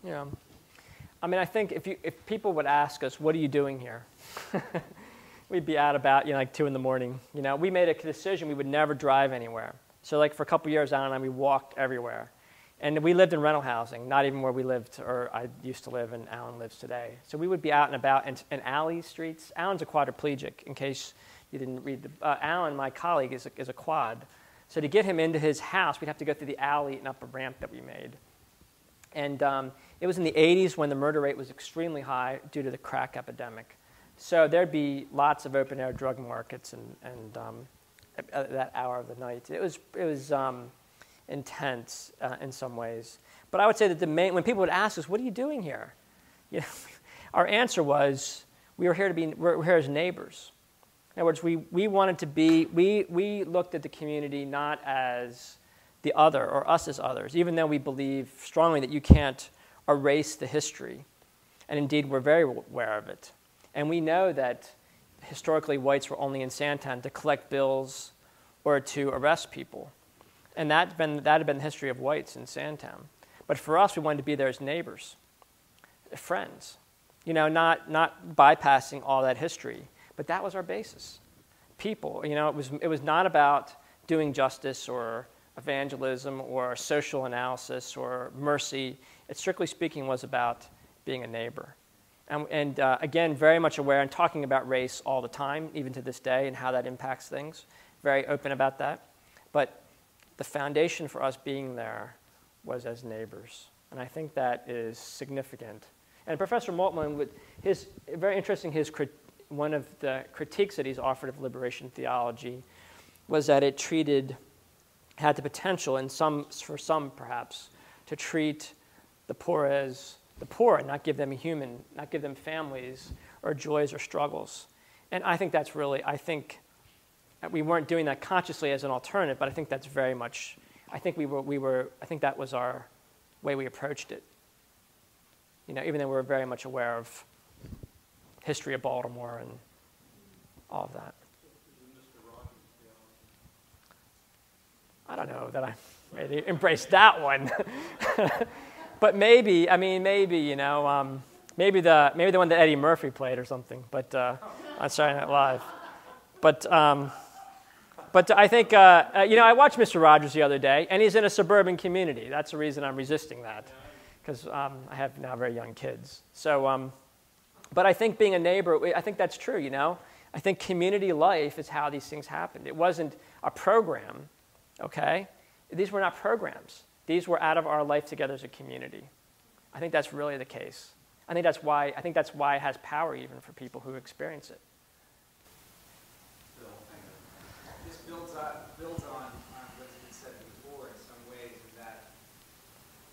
Yeah. I mean, I think if people would ask us, what are you doing here? We'd be out about, like 2 in the morning. We made a decision we would never drive anywhere. So like for a couple years, Alan and I, we walked everywhere. And we lived in rental housing, not even where we lived, or I used to live and Alan lives today. So we would be out and about in alleys, streets. Alan's a quadriplegic, in case you didn't read. Alan, my colleague, is a quad. So to get him into his house, we'd have to go through the alley and up a ramp that we made. And it was in the 80s when the murder rate was extremely high due to the crack epidemic. So there'd be lots of open-air drug markets and at that hour of the night. It was intense in some ways. But I would say that when people would ask us, what are you doing here? Our answer was, we're here as neighbors. In other words, we wanted to be, we looked at the community not as the other or us as others, even though we believe strongly that you can't erase the history. And indeed, we're very aware of it. And we know that historically whites were only in Santan to collect bills or to arrest people. And that had been the history of whites in Santan. But for us, we wanted to be there as neighbors, friends, not bypassing all that history. But that was our basis. People, it was not about doing justice or evangelism or social analysis or mercy. It, strictly speaking, was about being a neighbor. And again, very much aware and talking about race all the time, even to this day, and how that impacts things. Very open about that. But the foundation for us being there was as neighbors. And I think that is significant. And Professor Moltmann, very interesting, one of the critiques that he's offered of liberation theology was that it had the potential, for some perhaps, to treat the poor as the poor and not give them not give them families or joys or struggles. And I think that's really, we weren't doing that consciously as an alternative, but I think that's very much, I think that was our way we approached it. Even though we were very much aware of history of Baltimore and all of that. I don't know that I maybe embraced that one. But maybe the one that Eddie Murphy played or something, but on Saturday Night Live. But I think, I watched Mr. Rogers the other day, and he's in a suburban community. That's the reason I'm resisting that, because I have now very young kids. So, but I think being a neighbor, I think that's true, I think community life is how these things happened. It wasn't a program, okay? These were not programs. These were out of our life together as a community. I think that's really the case. I think that's why it has power even for people who experience it. Bill, thank you. This builds on what's been said before in some ways, in that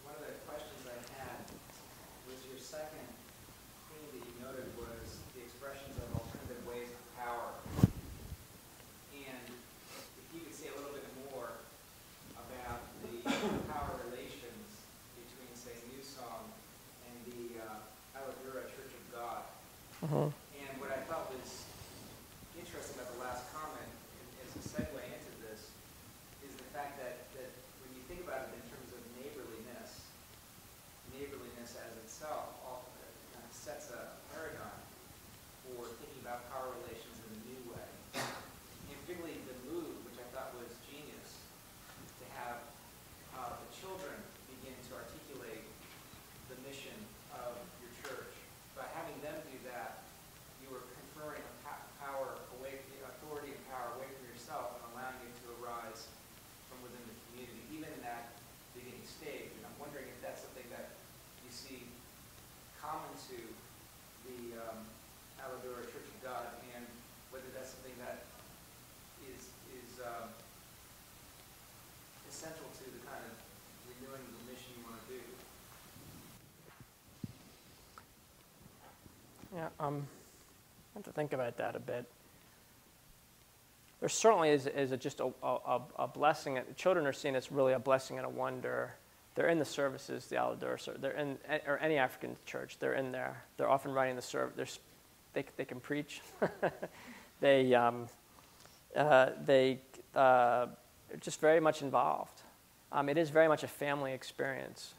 one of the questions I had was your second theme that you noted was the expressions of alternative ways of power. And if you could say a little bit more about the power relations between, say, New Song and the Aladura Church of God. Mm-hmm. And what I thought was interesting about the last comment, as a segue into this, is the fact that when you think about it in terms of neighborliness as itself kind of sets a paradigm for thinking about power relations in a new way. And particularly the move, which I thought was genius, to have the children begin to articulate the mission of your church. By having them do that, you were conferring authority and power away from yourself and allowing it to arise from within the community, even in that beginning stage. And I'm wondering if that's something that you see common to the Aladura Church of God, and whether that's something that is essential to the kind of renewing the mission you want to do. Yeah, I have to think about that a bit. There certainly is just a blessing. Children are seen as really a blessing and a wonder. They're in the services, the Aladura, they're in, or any African church. They're in there. They're often running the service. They can preach. They're just very much involved. It is very much a family experience,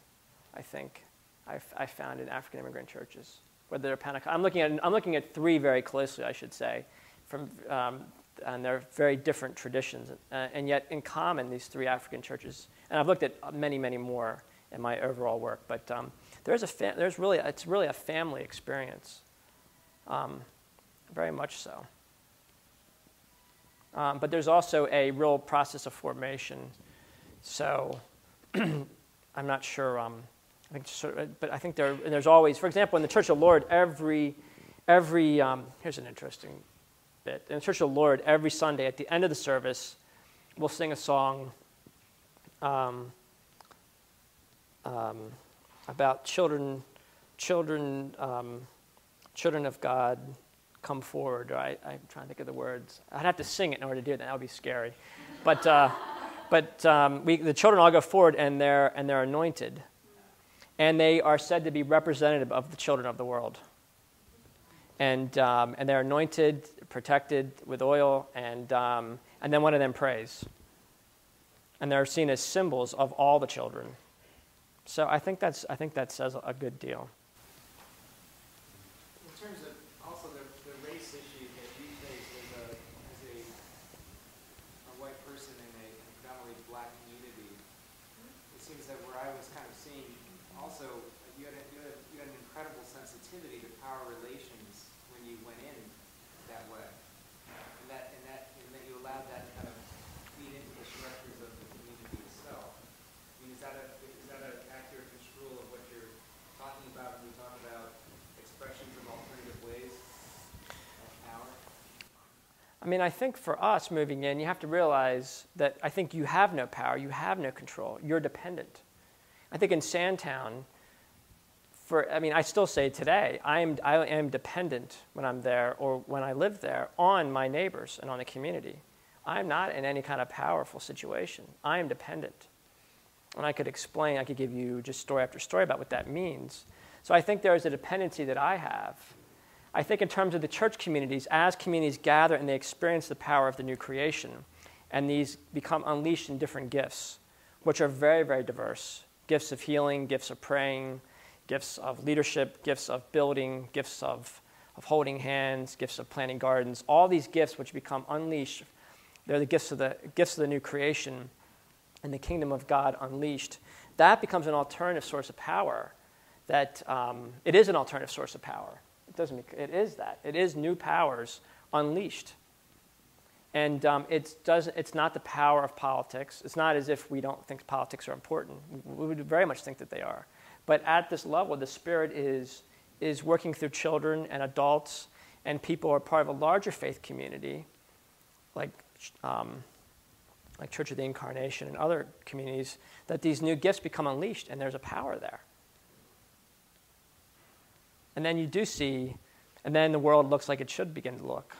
I think. I found in African immigrant churches, whether they're Pentecostal. I'm looking at three very closely, I should say, and they're very different traditions, and yet in common, these three African churches. And I've looked at many, many more in my overall work, but it's really a family experience, very much so. But there's also a real process of formation. So I'm not sure. But I think there's always, for example, in the Church of the Lord, here's an interesting bit. In the Church of the Lord, every Sunday at the end of the service, we'll sing a song about children of God come forward. I'm trying to think of the words. I'd have to sing it in order to do that. That would be scary. But the children all go forward, and they're anointed, and they are said to be representative of the children of the world. And they're anointed, protected with oil, and then one of them prays, and they're seen as symbols of all the children. So I think that says a good deal. In terms of also the race issue that you face as a white person in a predominantly black community, it seems that where I was kind of seeing also you had an incredible sensitivity to power relations when you went in that way, and that you allowed that to kind of feed into the structures of the community itself. I mean, is that an accurate construal of what you're talking about when we talk about expressions of alternative ways of power? I mean, I think for us moving in, you have to realize that I think you have no power, you have no control, you're dependent. I think in Sandtown, I still say today, I am dependent when I'm there or when I live there on my neighbors and on the community. I'm not in any kind of powerful situation. I am dependent. And I could give you just story after story about what that means. So I think there is a dependency that I have. I think in terms of the church communities, as communities gather and they experience the power of the new creation, and these become unleashed in different gifts, which are very, very diverse. Gifts of healing, gifts of praying, gifts of leadership, gifts of building, gifts of holding hands, gifts of planting gardens. All these gifts which become unleashed, they're the gifts of the new creation and the kingdom of God unleashed. That becomes an alternative source of power. It is an alternative source of power. It is that. It is new powers unleashed. And it's not the power of politics. It's not as if we don't think politics are important. We would very much think that they are. But at this level, the Spirit is working through children and adults, and people are part of a larger faith community, like Church of the Incarnation and other communities, that these new gifts become unleashed, and there's a power there. And then you do see, and then the world looks like it should begin to look.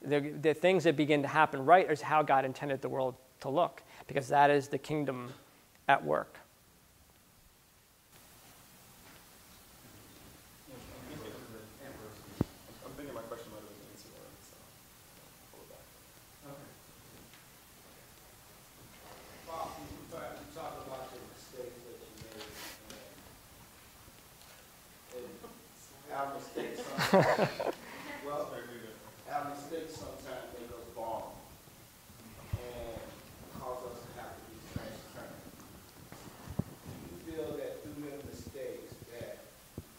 The things that begin to happen right is how God intended the world to look, because that is the kingdom at work. I'm thinking my question might have been answered already, so I'll pull it back. Okay. Bob, you talk about the mistakes that you made, and our mistakes sometimes, our mistakes sometimes make us born and cause us to have to be transparent. You feel that through your mistakes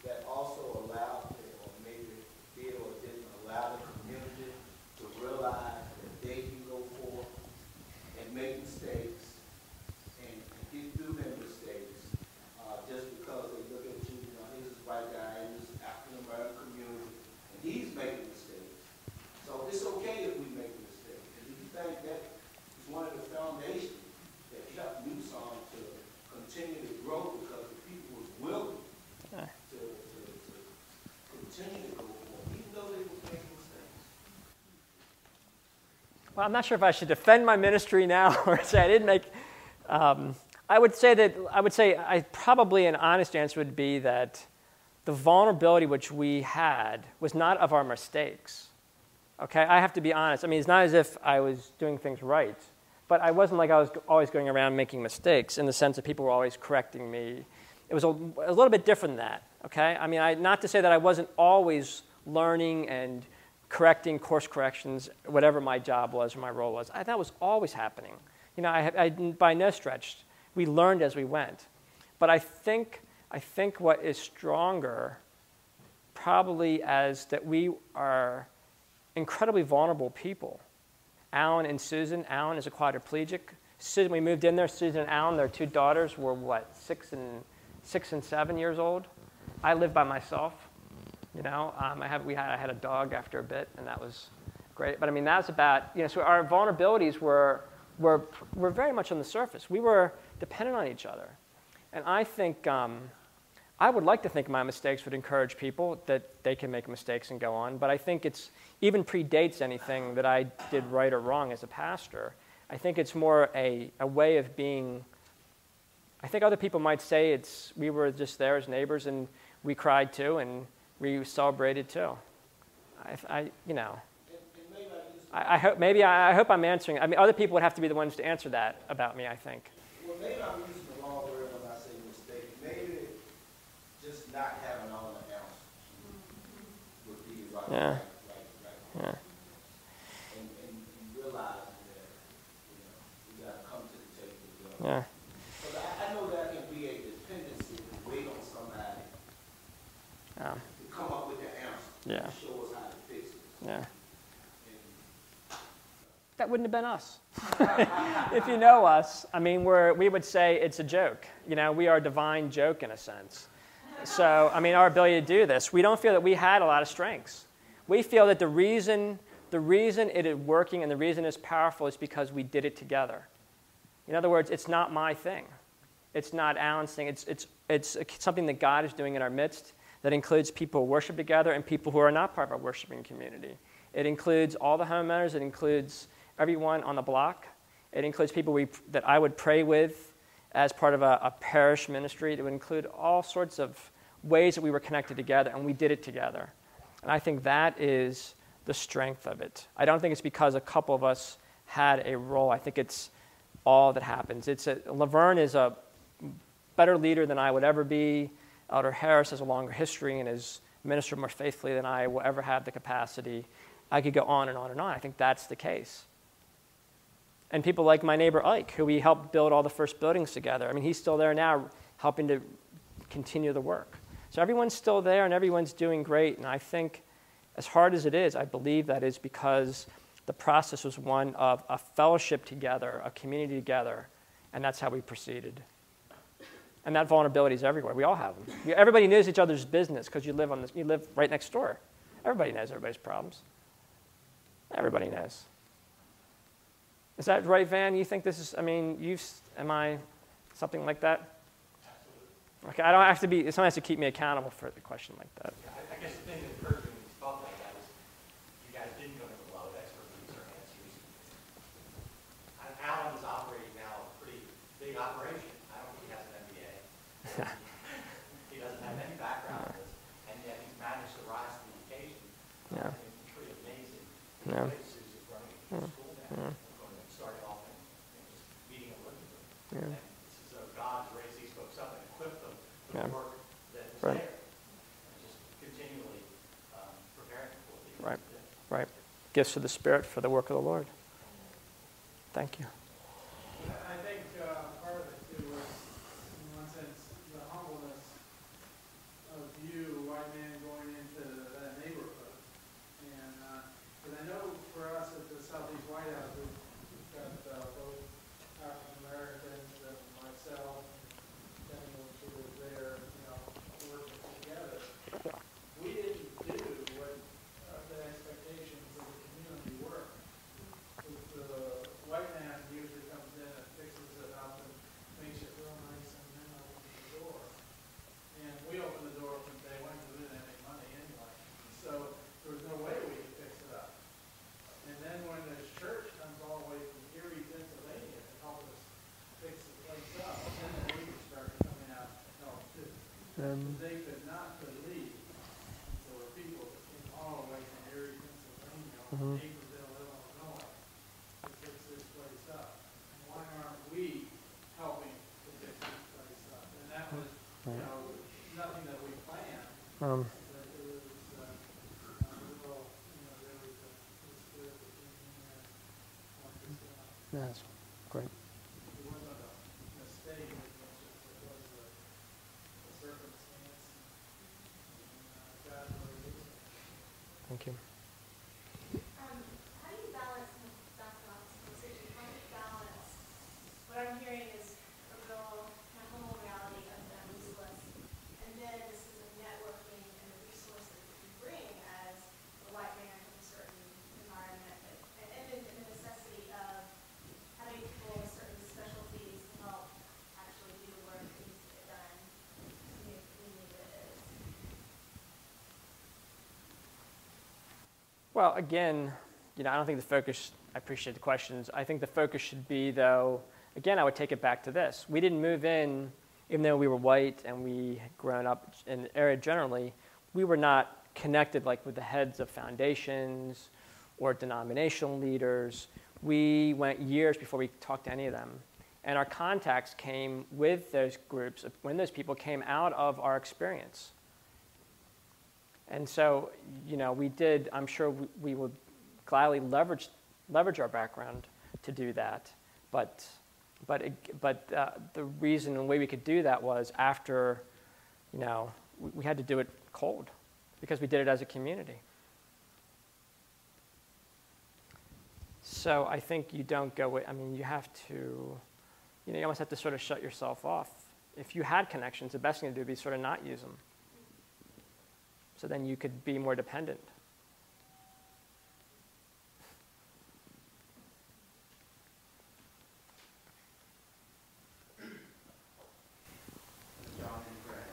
that also allowed it, or maybe did or didn't allow the community to realize that they can go forth and make mistakes and get through their mistakes just because they look at you, here's this white guy in this African American community, and he's making mistakes. So it's okay if we make a mistake. And do you think that is one of the foundations that helped New Song to continue to grow because the people was willing to continue to go forward, even though they were making mistakes? Well, I'm not sure if I should defend my ministry now or say I didn't make. I would say probably an honest answer would be that the vulnerability which we had was not of our mistakes. Okay, I have to be honest. I mean, it's not as if I was doing things right, but I wasn't like I was always going around making mistakes in the sense that people were always correcting me it was a little bit different than that, okay? I mean, not to say that I wasn't always learning and correcting course corrections, whatever my job was or my role was. That was always happening. You know, I by no stretch, we learned as we went. But I think what is stronger probably as that we are incredibly vulnerable people. Alan and Susan. Alan is a quadriplegic. Susan, we moved in there. Susan and Alan, their two daughters, were what, 6 and 7 years old. I lived by myself. You know, I had a dog after a bit, and that was great. But I mean, that was about, you know, so our vulnerabilities were very much on the surface. We were dependent on each other. And I think, I would like to think my mistakes would encourage people that they can make mistakes and go on. But I think it's even predates anything that I did right or wrong as a pastor. I think it's more a way of being. I think other people might say we were just there as neighbors and we cried too and we celebrated too. I hope I'm answering. I mean, other people would have to be the ones to answer that about me, I think. Well, maybe I'm using the wrong word when I say mistake. Maybe just not having all the answers would be right. Yeah. Yeah. And realizing that, you got to come to the table together. Yeah. But I know that can be a dependency to wait on somebody to come up with the answer. Yeah. To show us how to fix it. Yeah. That wouldn't have been us. If you know us, I mean, we would say it's a joke. You know, we are a divine joke in a sense. So, I mean, our ability to do this, we don't feel that we had a lot of strengths. We feel that the reason it is working and the reason it's powerful is because we did it together. In other words, it's not my thing. It's not Alan's thing. It's something that God is doing in our midst that includes people who worship together and people who are not part of our worshiping community. It includes all the homeowners. It includes everyone on the block. It includes people that I would pray with as part of a parish ministry. It would include all sorts of ways that we were connected together, and we did it together. And I think that is the strength of it. I don't think it's because a couple of us had a role. I think it's all that happens. Laverne is a better leader than I would ever be. Elder Harris has a longer history and has ministered more faithfully than I will ever have the capacity. I could go on and on and on. I think that's the case. And people like my neighbor Ike, who we helped build all the first buildings together. I mean, he's still there now helping to continue the work. So everyone's still there and everyone's doing great. And I think, as hard as it is, I believe that is because the process was one of a fellowship together, a community together, and that's how we proceeded. And that vulnerability is everywhere. We all have them. Everybody knows each other's business because you live right next door. Everybody knows everybody's problems. Everybody knows. Is that right, Van? You think this is, I mean, am I something like that? Absolutely. Okay, I don't have to be, someone has to keep me accountable for a question like that. I guess the thing that occurred to me when you thought like that is you guys didn't go into a lot of expertise or answers. Alan is operating now a pretty big operation. I don't think he has an MBA. He doesn't have any background in this, and yet he's managed to rise to the occasion. Yeah. It's pretty amazing. Yeah. The way Susie's running a school now. Starting off and just meeting and looking at them. Yeah. And this is God's raised these folks up and equipped them for Yeah. the work that is Right. there. And just continually preparing them for what they Right. need to do. Right. Gifts of the Spirit for the work of the Lord. Thank you. I think part of it too was, in one sense, the humbleness of you, white man, going into that neighborhood. And because I know for us at the Southeast White House, we've got both African Americans and myself, Daniel, who was there, working together. We didn't do what the expectations of the community were. The white man usually comes in and fixes it up and makes it real nice and then opens the door. And we opened the door from day one because we didn't have any money anyway. So there was no way we could fix it up. And then when this church comes all the way from Erie, Pennsylvania to help us fix the place up, then the neighbors started coming out and help too. They could not believe there were people that came all the way from Erie, Pennsylvania, or Naperville, Illinois, to fix this place up. And why aren't we helping to fix this place up? And that was Um, That it was, well, there was a spirit that came in there, like this, that's great. it wasn't a mistake as much as it was a circumstance. And God really used it. Thank you. How do you balance, that's not a conversation, how do you balance, what I'm hearing is a real kind of humble reality of them useless, and then this is a networking and the resources that you bring as a white man from a certain environment, and then the necessity of having people with certain specialties to help actually do the work that needs to get done to make the community what it is. Well, again, I don't think the focus, I appreciate the questions. I think the focus should be, though, again, I would take it back to this. We didn't move in, even though we were white and we had grown up in the area generally, we were not connected like with the heads of foundations or denominational leaders. We went years before we talked to any of them. And our contacts came with those groups, when those people came out of our experience. And so, we did, I'm sure we would gladly leverage our background to do that. But the reason and way we could do that was after, we had to do it cold because we did it as a community. So I think you don't go, you have to, you almost have to sort of shut yourself off. If you had connections, the best thing to do would be sort of not use them. So then you could be more dependent. John and Greg.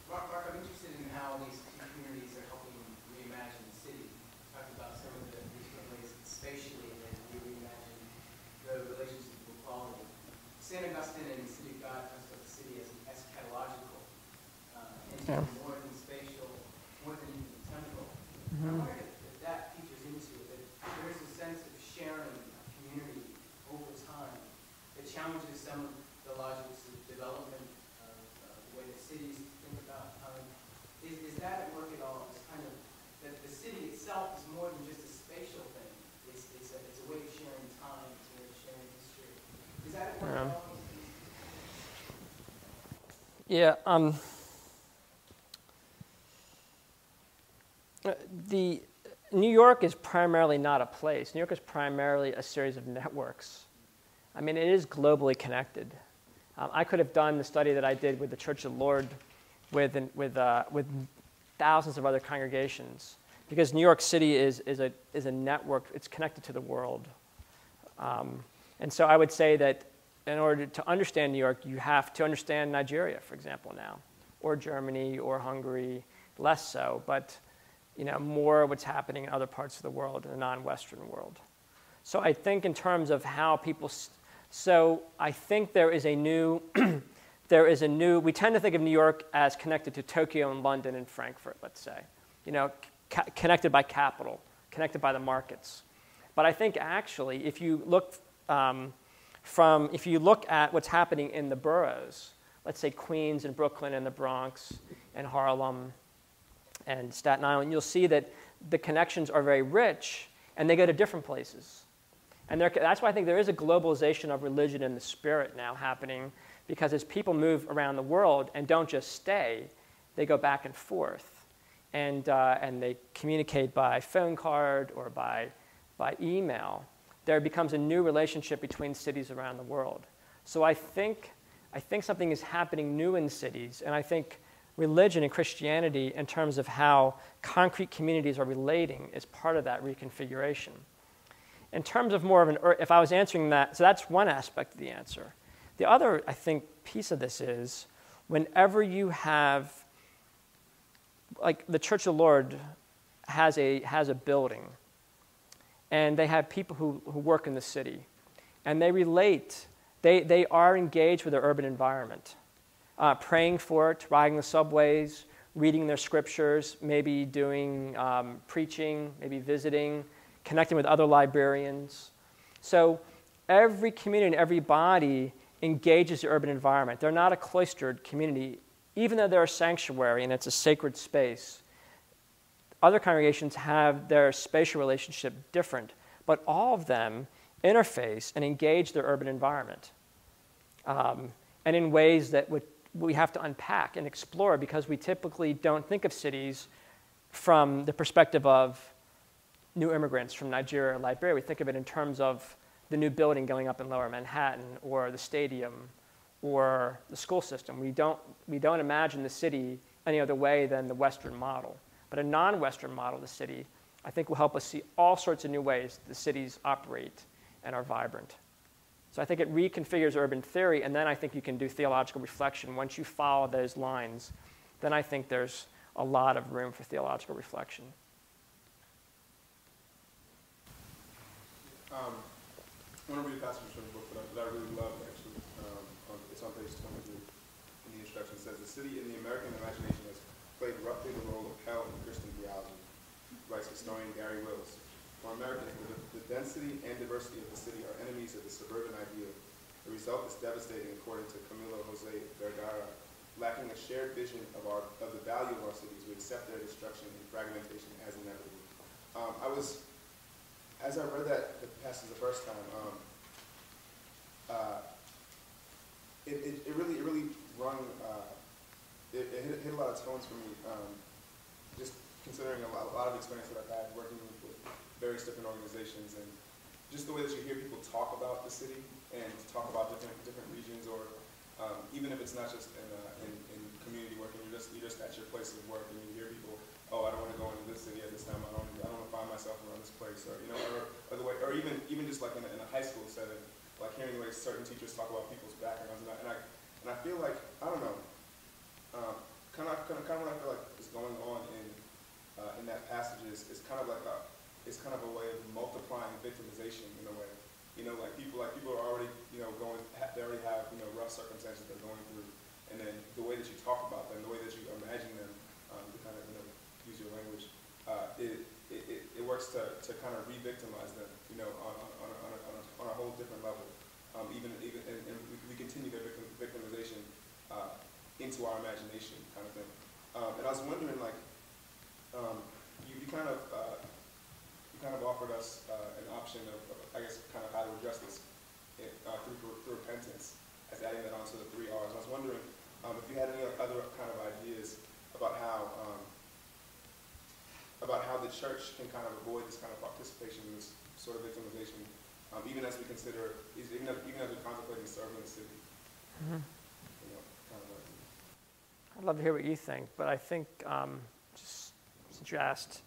Mark, I'm interested in how these two communities are helping reimagine the city. Talked about some of the different ways spatially that we reimagine the relationship with quality. St. Augustine and the City of God talks about the city as eschatological, and more than spatial, more than even temporal. I wonder if that features into it, that there's a sense of sharing a community over time that challenges some of the logics of development of the way that cities think about time. Is that at work at all? It's kind of that the city itself is more than just a spatial thing. It's a way of sharing time. It's a way of sharing history. Is that at work at all? Yeah. The New York is primarily not a place. New York is primarily a series of networks. It is globally connected. I could have done the study that I did with the Church of the Lord with thousands of other congregations because New York City is a network. It's connected to the world. And so I would say that in order to understand New York, you have to understand Nigeria, for example, now, or Germany or Hungary, less so, but more what's happening in other parts of the world, in the non-Western world. So I think in terms of how people, I think there is a new, we tend to think of New York as connected to Tokyo and London and Frankfurt, let's say, connected by capital, connected by the markets. But I think actually, if you look at what's happening in the boroughs, let's say Queens and Brooklyn and the Bronx and Harlem and Staten Island, you'll see that the connections are very rich, and they go to different places. And that's why I think there is a globalization of religion and the spirit now happening, because as people move around the world and don't just stay, they go back and forth, and they communicate by phone card or by email. There becomes a new relationship between cities around the world. So I think something is happening new in cities, and I think religion and Christianity, in terms of how concrete communities are relating, is part of that reconfiguration. In terms of more of if I was answering that, so that's one aspect of the answer. The other, I think, piece of this is whenever you have, like the Church of the Lord has a building, and they have people who work in the city, and they relate, they are engaged with their urban environment. Praying for it, riding the subways, reading their scriptures, maybe doing preaching, maybe visiting, connecting with other librarians. So every community and every body engages the urban environment. They're not a cloistered community even though they're a sanctuary and it's a sacred space, other congregations have their spatial relationship different, but all of them interface and engage their urban environment, and in ways that we have to unpack and explore, because we typically don't think of cities from the perspective of new immigrants from Nigeria or Liberia. We think of it in terms of the new building going up in Lower Manhattan, or the stadium, or the school system. We don't imagine the city any other way than the Western model. But a non-Western model of the city, I think, will help us see all sorts of new ways the cities operate and are vibrant. So I think it reconfigures urban theory, and then I think you can do theological reflection. Once you follow those lines, then I think there's a lot of room for theological reflection. I want to read a passage from the book that I really love, actually. It's on page 23 in the introduction. It says, "The city in the American imagination has played roughly the role of hell in Christian theology," writes historian Gary Wills. "For Americans, the density and diversity of the city are enemies of the suburban ideal. The result is devastating, according to Camilo Jose Vergara. Lacking a shared vision of the value of our cities, we accept their destruction and fragmentation as inevitable." As I read that passage the first time, it really rung. It hit a lot of tones for me. Just considering a lot of experience that I've had working with various different organizations, and just the way that you hear people talk about the city and talk about different regions, or even if it's not just in community work, and you're just at your place of work, and you hear people, "Oh, I don't want to go into this city at this time. I don't want to find myself around this place," or or even just like in a high school setting, like hearing like certain teachers talk about people's backgrounds, and I feel like, I don't know, kind of what I feel like is going on in that passage is kind of like a way of multiplying victimization in a way. Like people are already they already have rough circumstances they're going through, and then the way that you talk about them, the way that you imagine them, to kind of use your language, it works to kind of re-victimize them, on a whole different level. And we continue their victimization into our imagination, kind of thing. And I was wondering, like, you kind of offered us an option of, I guess, kind of how to address this through repentance, as adding that onto the 3 R's. I was wondering if you had any other kind of ideas about how the church can kind of avoid this kind of participation in this sort of victimization, even as we consider, even as we're contemplating serving the city. Mm-hmm. Kind of like. I'd love to hear what you think, but I think, just since you asked,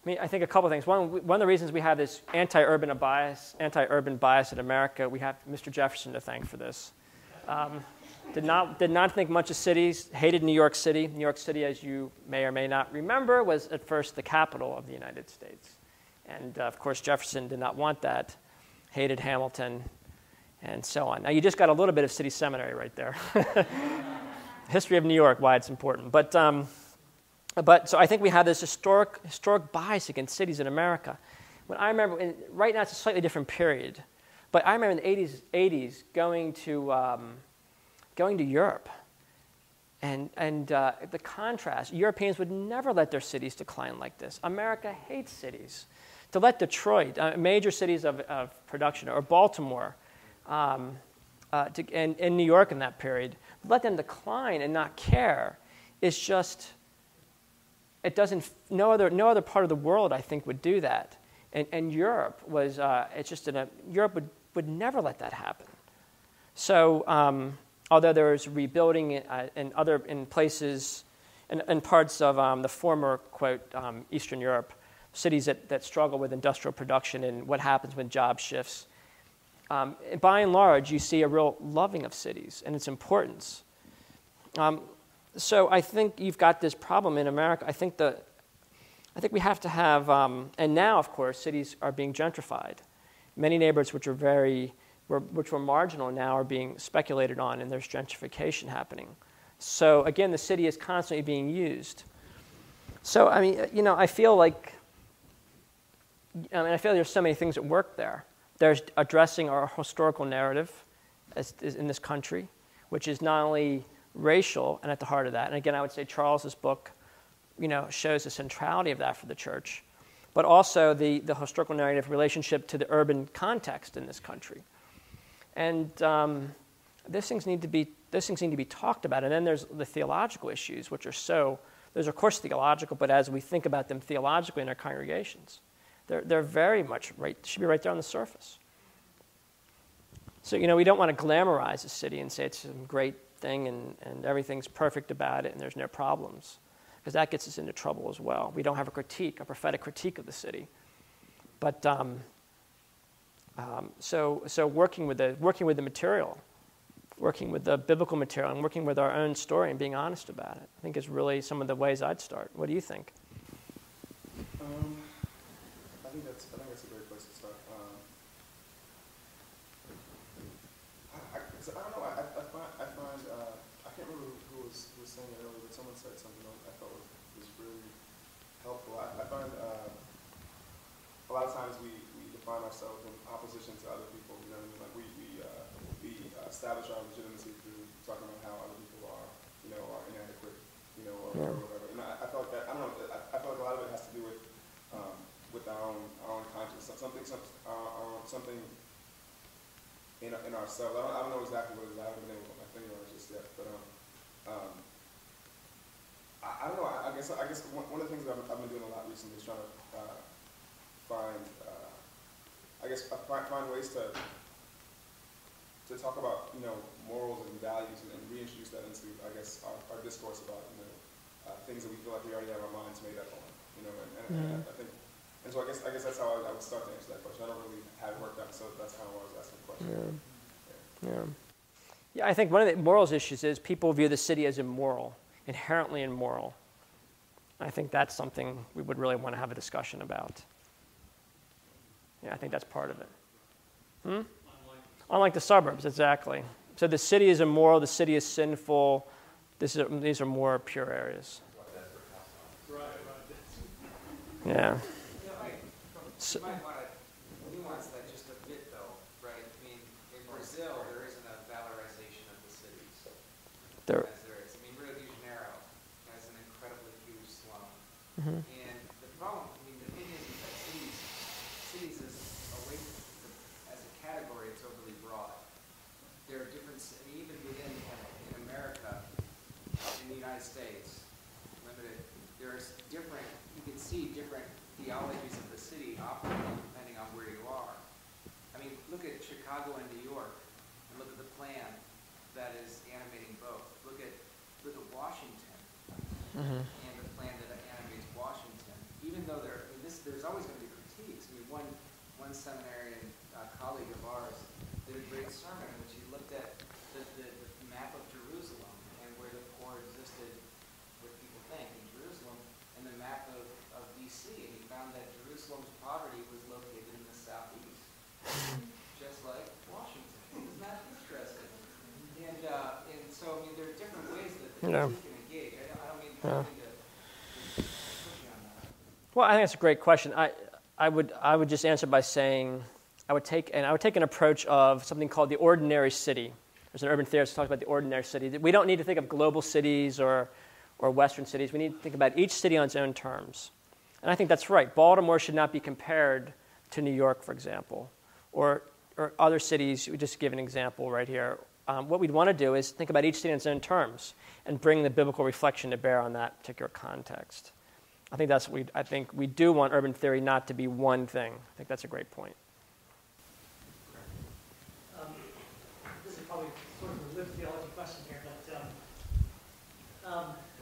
I think a couple of things. One of the reasons we have this anti-urban bias in America, we have Mr. Jefferson to thank for this. Did not think much of cities, hated New York City. New York City, as you may or may not remember, was at first the capital of the United States. And of course, Jefferson did not want that, hated Hamilton, and so on. Now, you just got a little bit of city seminary right there. History of New York, why it's important. But so I think we have this historic bias against cities in America. When I remember, right now it's a slightly different period, but I remember in the 80s going to Europe, and the contrast. Europeans would never let their cities decline like this. America hates cities. To let Detroit, major cities of production, or Baltimore, and New York in that period, let them decline and not care is just, it doesn't, no other part of the world, I think, would do that. And Europe was, Europe would never let that happen. So, although there was rebuilding in places, in parts of the former, quote, Eastern Europe, cities that struggle with industrial production and what happens when job shifts, by and large, you see a real loving of cities and its importance. So I think you've got this problem in America. I think we have to have, and now, of course, cities are being gentrified. Many neighborhoods which were marginal now are being speculated on, and there's gentrification happening. So again, the city is constantly being used. So I feel like there's so many things at work there. There's addressing our historical narrative in this country, which is not only racial and at the heart of that. And again, I would say Charles's book, shows the centrality of that for the church, but also the historical narrative relationship to the urban context in this country. And those things need to be talked about. And then there's the theological issues, which are those are of course theological, but as we think about them theologically in our congregations, they're very much should be right there on the surface. So, we don't want to glamorize the city and say it's some great thing and everything's perfect about it and there's no problems, because that gets us into trouble as well. We don't have a prophetic critique of the city. But so working with the material, working with the biblical material, and working with our own story and being honest about it, I think is really some of the ways I'd start. What do you think? I think that's a great place to start. I don't know. I find I can't remember who was saying it earlier, but someone said something I thought was really helpful. I find a lot of times we define ourselves in opposition to other people. You know what I mean? Like we establish our legitimacy through talking about how other people are inadequate, or whatever. And I felt that I don't know. I feel like a lot of it has to do with our own conscience, something in ourselves. I don't know exactly what it is. I haven't been able to put my finger on it just yet, but I don't know. I guess one of the things that I've been doing a lot recently is trying to find ways to talk about morals and values and reintroduce that into our discourse about things that we feel like we already have our minds made up on. And I think. And so I guess that's how I would start to answer that question. I don't really have it worked out, so that's kind of why I was asking the question. Yeah, I think one of the morals issues is people view the city as immoral, inherently immoral. I think that's something we would really want to have a discussion about. Yeah, I think that's part of it. Unlike the suburbs, exactly. So the city is immoral, the city is sinful. These are more pure areas. Yeah. You might want to nuance that just a bit, though, right? I mean, in Brazil, there isn't a valorization of the cities as there is. I mean, Rio de Janeiro has an incredibly huge slum. And the problem, the thing is that cities as a category, it's overly broad. There are different, even within in America, in the United States, limited, there's different, you can see different theologies of the city operating depending on where you are. I mean, look at Chicago and New York, and look at the plan that is animating both. Look at Washington, and the plan that animates Washington. Even though there's always going to be critiques. I mean, one seminarian colleague of ours did a great sermon in which he looked at the map of Jerusalem and where the poor existed, what people think in Jerusalem, and the map of D.C., and he found that Jerusalem's poverty was located in the southeast, just like Washington. Isn't that interesting? And so, I mean, there are different ways that the critique can engage. I don't mean to push you on that. Well, I think that's a great question. I would just answer by saying I would take an approach of something called the ordinary city. There's an urban theorist who talks about the ordinary city. We don't need to think of global cities or Western cities. We need to think about each city on its own terms. And I think that's right. Baltimore should not be compared to New York, for example, or other cities. We just give an example right here. What we'd want to do is think about each city on its own terms and bring the biblical reflection to bear on that particular context. I think we do want urban theory not to be one thing. I think that's a great point. This is probably sort of a lived theology question here, but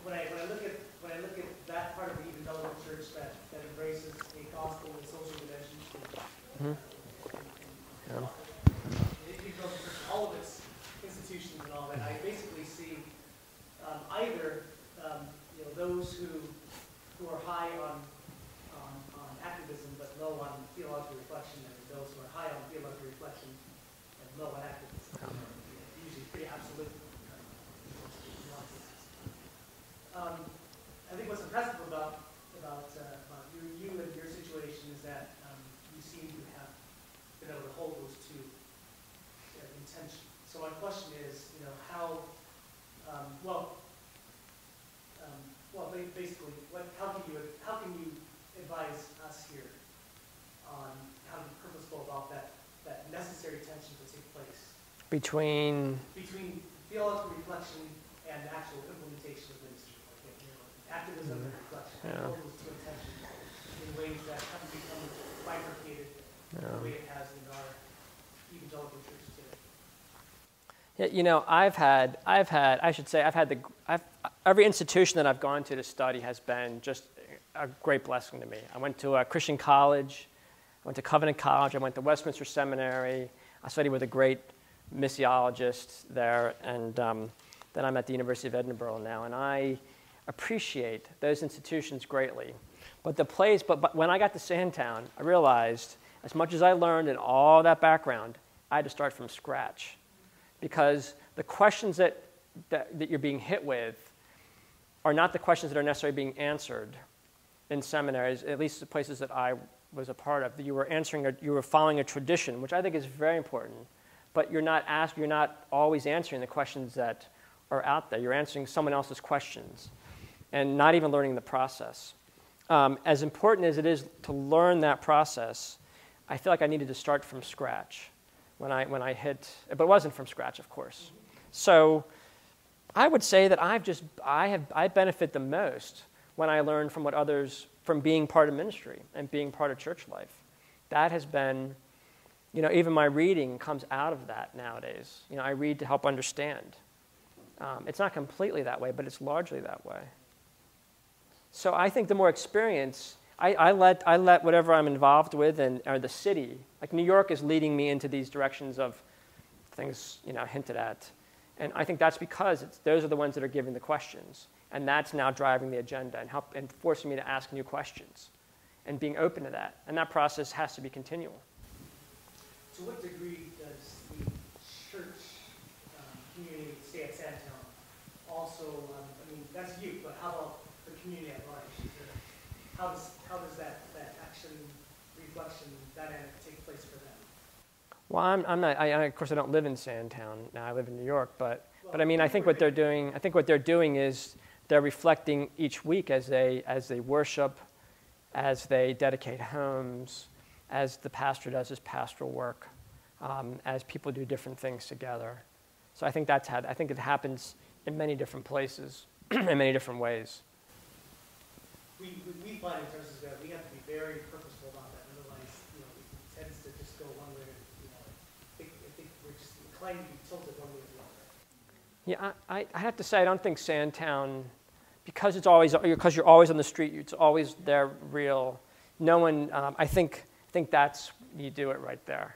when I look at that part of the evangelical church that embraces a gospel and social dimensions, all of its institutions and all that, I basically see either those who are high on activism but low on theological reflection, and those who are high on theological reflection and low on activism. Usually pretty absolute. I think what's impressive about you and your situation is that you seem to have been able to hold those two in tension. So my question is, how between theological reflection and actual implementation of ministry. Like, activism and reflection. Yeah. Hold those two attention in ways that haven't become bifurcated the way it has in our evangelical church today. Yeah, every institution that I've gone to study has been just a great blessing to me. I went to a Christian college, I went to Covenant College, I went to Westminster Seminary, I studied with a great missiologist there, and then I'm at the University of Edinburgh now, and I appreciate those institutions greatly. But when I got to Sandtown, I realized as much as I learned in all that background, I had to start from scratch. Because the questions that you're being hit with are not the questions that are necessarily being answered in seminaries, at least the places that I was a part of. You were following a tradition, which I think is very important. But you're not always answering the questions that are out there. You're answering someone else's questions and not even learning the process. As important as it is to learn that process, I feel like I needed to start from scratch when I hit, but it wasn't from scratch, of course. So I would say that I benefit the most when I learn from being part of ministry and being part of church life. That has been, even my reading comes out of that nowadays. I read to help understand. It's not completely that way, but it's largely that way. So I think the more experience, I let whatever I'm involved with or the city, like New York is leading me into these directions of things, hinted at. And I think that's because those are the ones that are giving the questions. And that's now driving the agenda and forcing me to ask new questions and being open to that. And that process has to be continual. To what degree does the church community stay at Sandtown also, that's you, but how about the community at large? How does that action, reflection, dynamic take place for them? Well, I'm not. Of course, I don't live in Sandtown now. I live in New York, but I think what they're doing. I think what they're doing is they're reflecting each week as they worship, as they dedicate homes, as the pastor does his pastoral work, as people do different things together. So I think it happens in many different places, in many different ways. We find in terms of that we have to be very purposeful about that. Otherwise, it tends to just go one way. I think we're just inclined to be tilted one way or the other. Yeah, I have to say I don't think Sandtown, because you're always on the street, it's always there real. No one. I think that's you do it right there,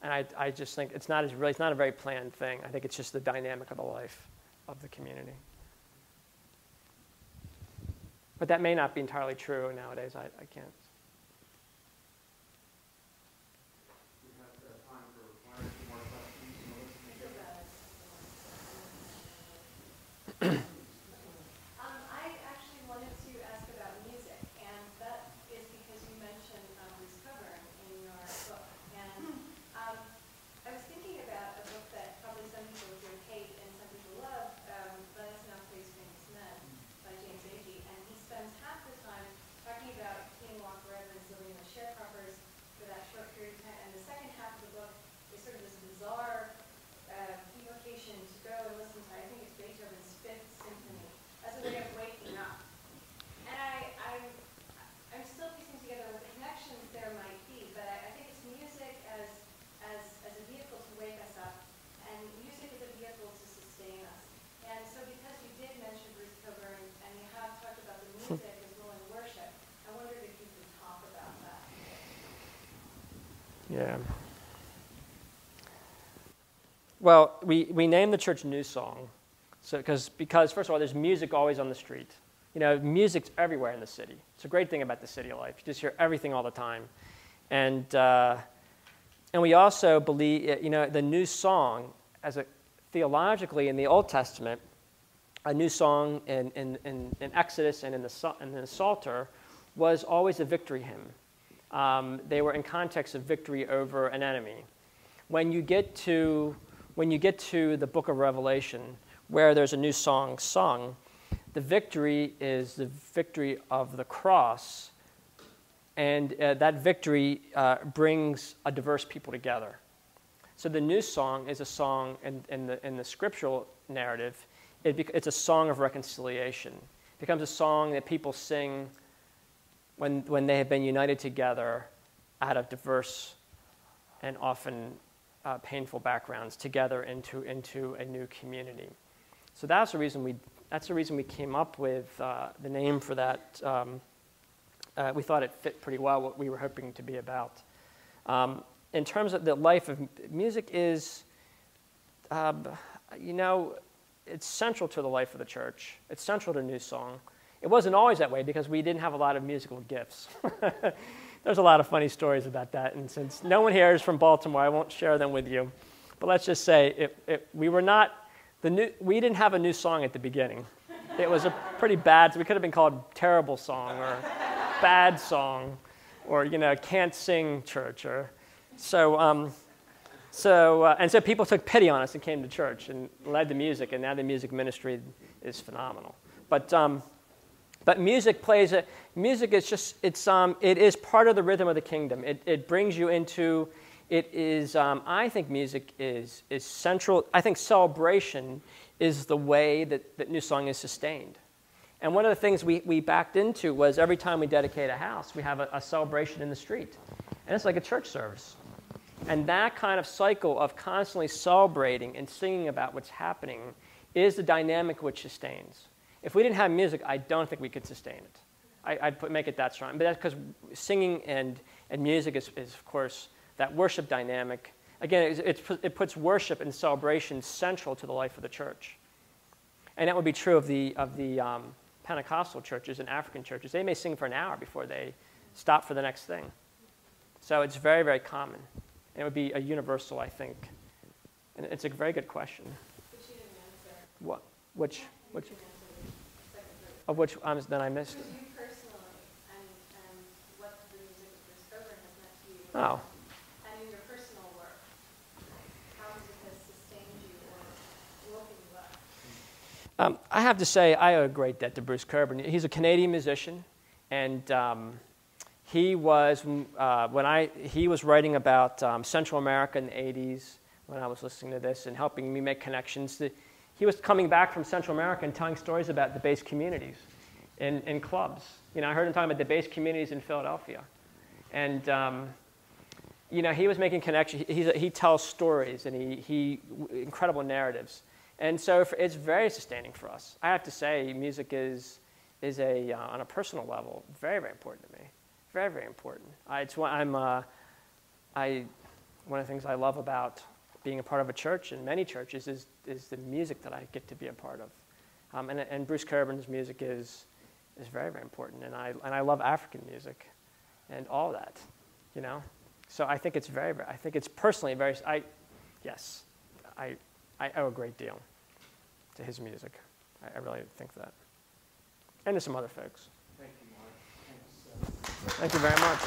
and I just think it's not a very planned thing. I think it's just the dynamic of the life of the community. But that may not be entirely true nowadays. I can't. We have time for one or two more questions. I actually wanted to ask about music, and that is because you mentioned Bruce Cockburn in your book. And I was thinking about a book that probably some people do hate and some people love, Glennis Malfoy's Famous Men by James Agee, and he spends half the time talking about King Walker Evans living in the sharecroppers for that short period of time, and the second half of the book is sort of this bizarre evocation to go and listen to, I think it's Beethoven's Fifth Symphony, as a way of waking up. And I'm still piecing together what the connections there might be, but I think it's music as a vehicle to wake us up, and music is a vehicle to sustain us. And so because you did mention Bruce Cockburn, and you have talked about the music as well in worship, I wondered if you could talk about that. Yeah. Well, we named the church New Song, so because first of all, there's music always on the street. Music's everywhere in the city. It's a great thing about the city life. You just hear everything all the time, and we also believe, the new song theologically in the Old Testament, a new song in Exodus and in the Psalter was always a victory hymn. They were in context of victory over an enemy. When you get to the book of Revelation, where there's a new song sung, the victory is the victory of the cross, and that victory brings a diverse people together. So the new song is a song in the scriptural narrative. It's a song of reconciliation. It becomes a song that people sing when they have been united together out of diverse and often painful backgrounds together into a new community. So that's the reason we came up with the name for that. We thought it fit pretty well what we were hoping to be about. In terms of the life of music is, it's central to the life of the church. It's central to New Song. It wasn't always that way because we didn't have a lot of musical gifts. There's a lot of funny stories about that, and since no one here is from Baltimore, I won't share them with you. But let's just say we didn't have a new song at the beginning. It was a pretty bad. We could have been called Terrible Song or Bad Song, or Can't Sing Church, or so people took pity on us and came to church and led the music, and now the music ministry is phenomenal. But music is part of the rhythm of the kingdom. It brings you into. It is. I think music is central. I think celebration is the way that New Song is sustained. And one of the things we backed into was every time we dedicate a house, we have a celebration in the street, and it's like a church service. And that kind of cycle of constantly celebrating and singing about what's happening is the dynamic which sustains. If we didn't have music, I don't think we could sustain it. I'd make it that strong. But that's because singing and music is, of course, that worship dynamic. Again, it puts worship and celebration central to the life of the church. And that would be true of the Pentecostal churches and African churches. They may sing for an hour before they stop for the next thing. So it's very, very common. And it would be a universal, I think. And it's a very good question. But you didn't answer. What? Which? You didn't answer the second part. Of which then I missed? For you personally, and what the music of Bruce Coburn has meant to you. Oh. And in your personal work, how music has sustained you or woken you up? I have to say I owe a great debt to Bruce Coburn. He's a Canadian musician, and he was he was writing about Central America in the 80s when I was listening to this and helping me make connections. He was coming back from Central America and telling stories about the base communities in clubs. I heard him talking about the base communities in Philadelphia, and he was making connections. He tells stories and he incredible narratives, and so it's very sustaining for us. I have to say, music is on a personal level very, very important to me. Very, very important. One of the things I love about being a part of a church and many churches is the music that I get to be a part of. And Bruce Coburn's music is very, very important. And I love African music and all that, So I think it's very, very, I think it's personally very, I owe a great deal to his music. I really think that. And to some other folks. Thank you, Mark. Thanks. Thank you very much.